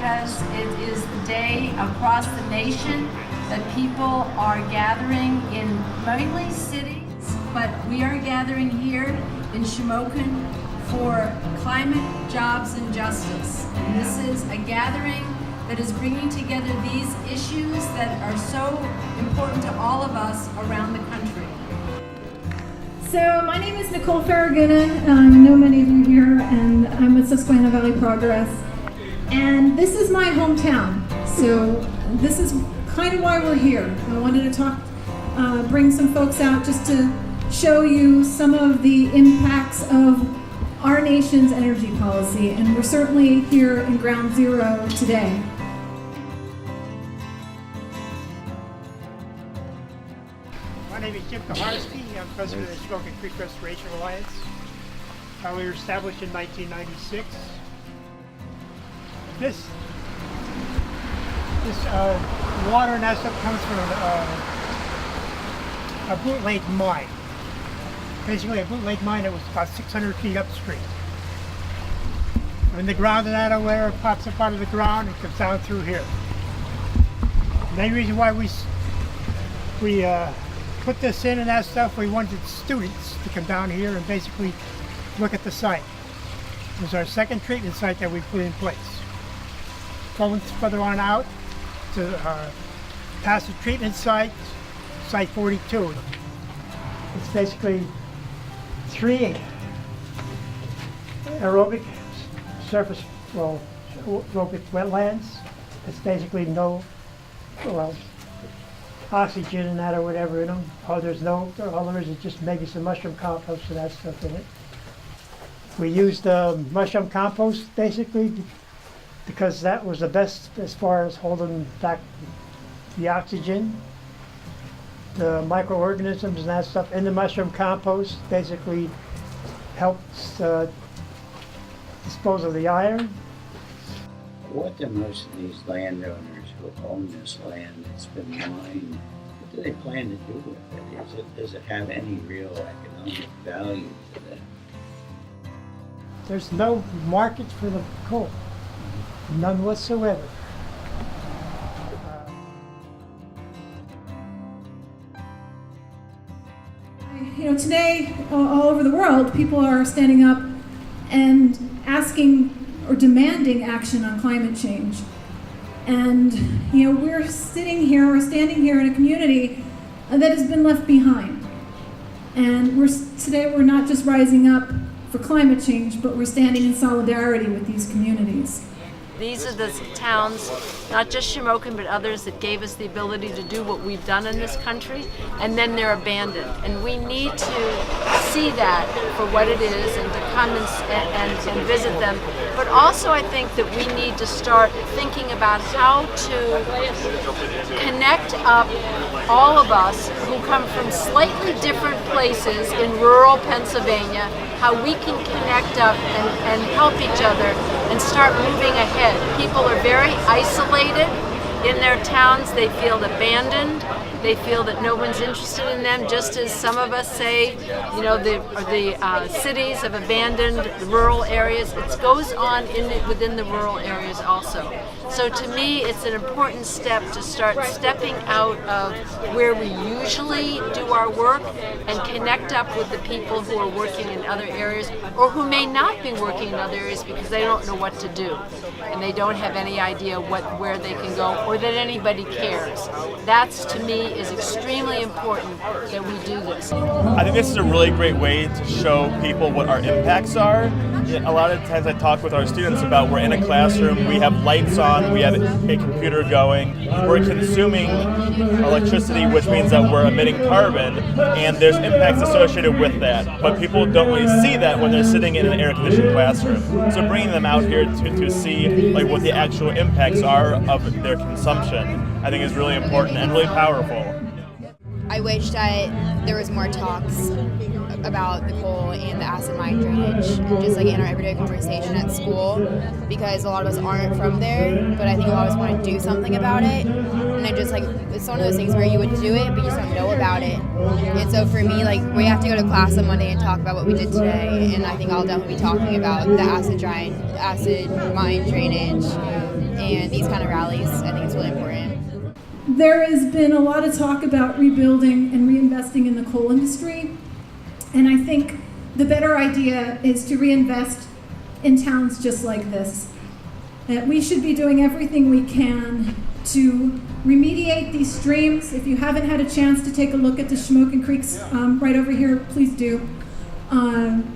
because it is the day across the nation that people are gathering in mainly cities, but we are gathering here in Shamokin for climate, jobs, and justice. And this is a gathering that is bringing together these issues that are so important to all of us around the country. So my name is Nicole Farragunin. I know many of you here, and I'm with Susquehanna Valley Progress. And this is my hometown, so this is kind of why we're here. I wanted to bring some folks out just to show you some of the impacts of our nation's energy policy, and we're certainly here in Ground Zero today. My name is Jim Kaharski. I'm president of the Shamokin Creek Restoration Alliance. We were established in 1996. This water and that stuff comes from a bootleg mine. Basically a bootleg mine that was about 600 feet upstream. When the ground in that over there pops up out of the ground, it comes down through here. The main reason why we put this in and that stuff, we wanted students to come down here and basically look at the site. It was our second treatment site that we put in place. Going further on out to past the treatment site, site 42. It's basically 3 aerobic surface, aerobic wetlands. It's basically no, oxygen and that or whatever in them. All there is just maybe some mushroom compost and that stuff in it. We used mushroom compost basically because that was the best as far as holding back the oxygen. The microorganisms and that stuff in the mushroom compost basically helps dispose of the iron. What do most of these landowners who own this land that's been mined, what do they plan to do with it? Does it have any real economic value to them? There's no market for the coal, none whatsoever. You know, today, all over the world, people are standing up and asking or demanding action on climate change. And, you know, we're standing here in a community that has been left behind. And today we're not just rising up for climate change, but we're standing in solidarity with these communities. These are the towns, not just Shamokin, but others that gave us the ability to do what we've done in this country, and then they're abandoned. And we need to see that for what it is and to come and visit them. But also I think that we need to start thinking about how to connect up all of us who come from slightly different places in rural Pennsylvania, how we can connect up and help each other and start moving ahead. People are very isolated in their towns. They feel abandoned. They feel that no one's interested in them, just as some of us say, you know, the cities have abandoned the rural areas. It goes on within the rural areas also. So to me, it's an important step to start stepping out of where we usually do our work and connect up with the people who are working in other areas or who may not be working in other areas because they don't know what to do and they don't have any idea where they can go or that anybody cares. That's, to me, is extremely important that we do this. I think this is a really great way to show people what our impacts are. A lot of times I talk with our students about we're in a classroom, we have lights on, we have a computer going, we're consuming electricity, which means that we're emitting carbon, and there's impacts associated with that. But people don't really see that when they're sitting in an air-conditioned classroom. So bringing them out here to see what the actual impacts are of their consumption, I think is really important and really powerful. I wish that there was more talks about the coal and the acid mine drainage, just like in our everyday conversation at school, because a lot of us aren't from there, but I think a lot of us want to do something about it. And I just it's one of those things where you would do it, but you just don't know about it. And so for me, we have to go to class on Monday and talk about what we did today, and I think I'll definitely be talking about the acid mine drainage, and these kind of rallies. I think it's really important. There has been a lot of talk about rebuilding and reinvesting in the coal industry, and I think the better idea is to reinvest in towns just like this. We should be doing everything we can to remediate these streams. If you haven't had a chance to take a look at the Shamokin Creeks right over here, please do.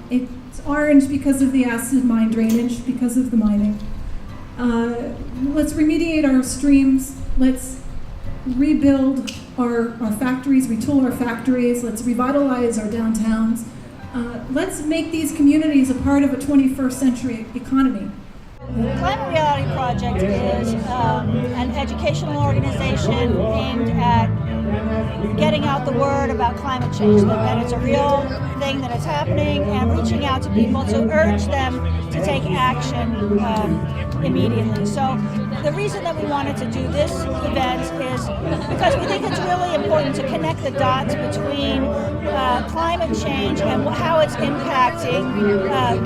It's orange because of the acid mine drainage, because of the mining. Let's remediate our streams. Let's rebuild our factories, retool our factories. Let's revitalize our downtowns. Let's make these communities a part of a 21st century economy. The Climate Reality Project is an educational organization aimed at getting out the word about climate change, that it's a real thing, that it's happening, and reaching out to people to urge them to take action immediately. So the reason that we wanted to do this event is because we think it's really important to connect the dots between climate change and how it's impacting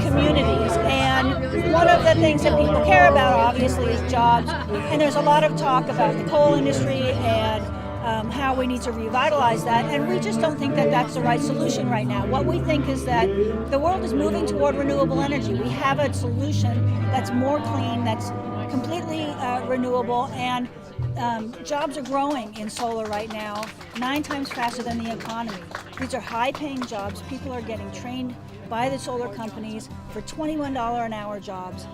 communities. And one of the things that people care about, obviously, is jobs. And there's a lot of talk about the coal industry and how we need to revitalize that, and we just don't think that that's the right solution right now. What we think is that the world is moving toward renewable energy. We have a solution that's more clean, that's completely renewable, and jobs are growing in solar right now 9 times faster than the economy. These are high-paying jobs. People are getting trained by the solar companies for $21 an hour jobs.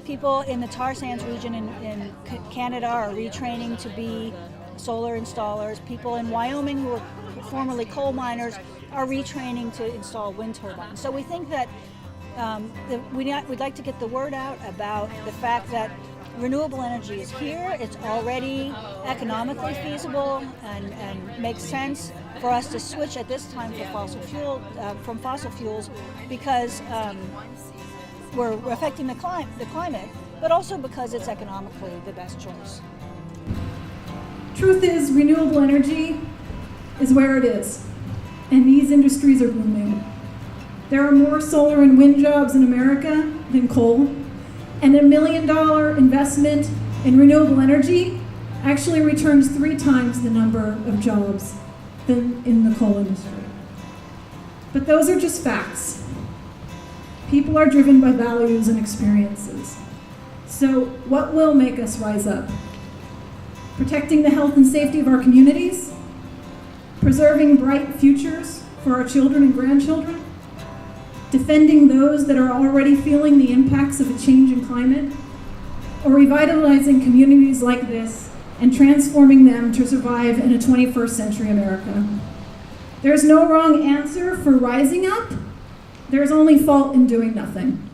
People in the tar sands region in Canada are retraining to be solar installers. People in Wyoming who were formerly coal miners are retraining to install wind turbines. So we think that we'd like to get the word out about the fact that renewable energy is here. It's already economically feasible and makes sense for us to switch at this time from fossil fuels because we're affecting the climate, but also because it's economically the best choice. Truth is, renewable energy is where it is, and these industries are booming. There are more solar and wind jobs in America than coal, and $1 million investment in renewable energy actually returns 3 times the number of jobs than in the coal industry. But those are just facts. People are driven by values and experiences. So what will make us rise up? Protecting the health and safety of our communities, preserving bright futures for our children and grandchildren, defending those that are already feeling the impacts of a changing climate, or revitalizing communities like this and transforming them to survive in a 21st century America. There's no wrong answer for rising up. There's only fault in doing nothing.